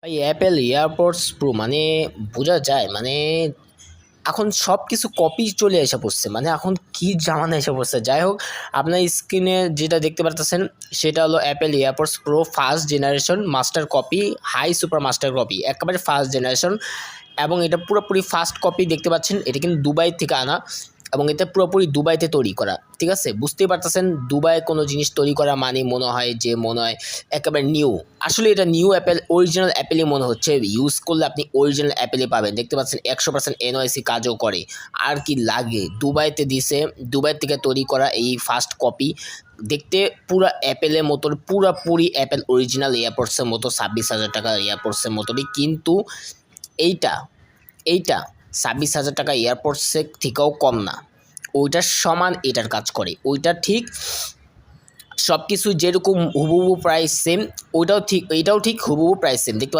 ভাই Apple AirPods pro মানে বোঝা যায় মানে এখন সব কিছু কপি চলে এসে পড়ছে, মানে এখন কি জামানা এসে পড়ছে। যাই হোক, আপনার স্ক্রিনে যেটা দেখতে পারতেছেন সেটা হলো Apple AirPods Pro first generation master copy, high super master copy, একেবারে ফার্স্ট জেনারেশন। এবং এটা পুরোপুরি ফার্স্ট কপি দেখতে পাচ্ছেন, এটা কিন্তু দুবাই থেকে আনা এবং এটা পুরোপুরি দুবাইতে তৈরি করা। ঠিক আছে, বুঝতেই পারতেছেন দুবাই কোনো জিনিস তৈরি করা মানে মনে হয় একেবারে নিউ। আসলে এটা নিউ অ্যাপেল, অরিজিনাল অ্যাপেলই মনে হচ্ছে। ইউজ করলে আপনি অরিজিনাল অ্যাপেলই পাবেন। দেখতে পাচ্ছেন 100% এনওআইসি কাজও করে। আর কি লাগে, দুবাইতে দিছে, দুবাই থেকে তৈরি করা এই ফার্স্ট কপি। দেখতে পুরো অ্যাপেলের মতো, পুরোপুরি অ্যাপেল অরিজিনাল এয়ারপডসের মতো, 26,000 টাকা এয়ারপডসের মতোই। কিন্তু এইটা এইটা 26,000 টাকা এয়ারপডসের থেকেও কম না, ওইটার সমান এটার কাজ করে। ওইটা ঠিক সব কিছু যেরকম হুবহু প্রাইস সেম, ওইটাও ঠিক, এইটাও ঠিক হুবহু প্রাইস সেম। দেখতে পাচ্ছেন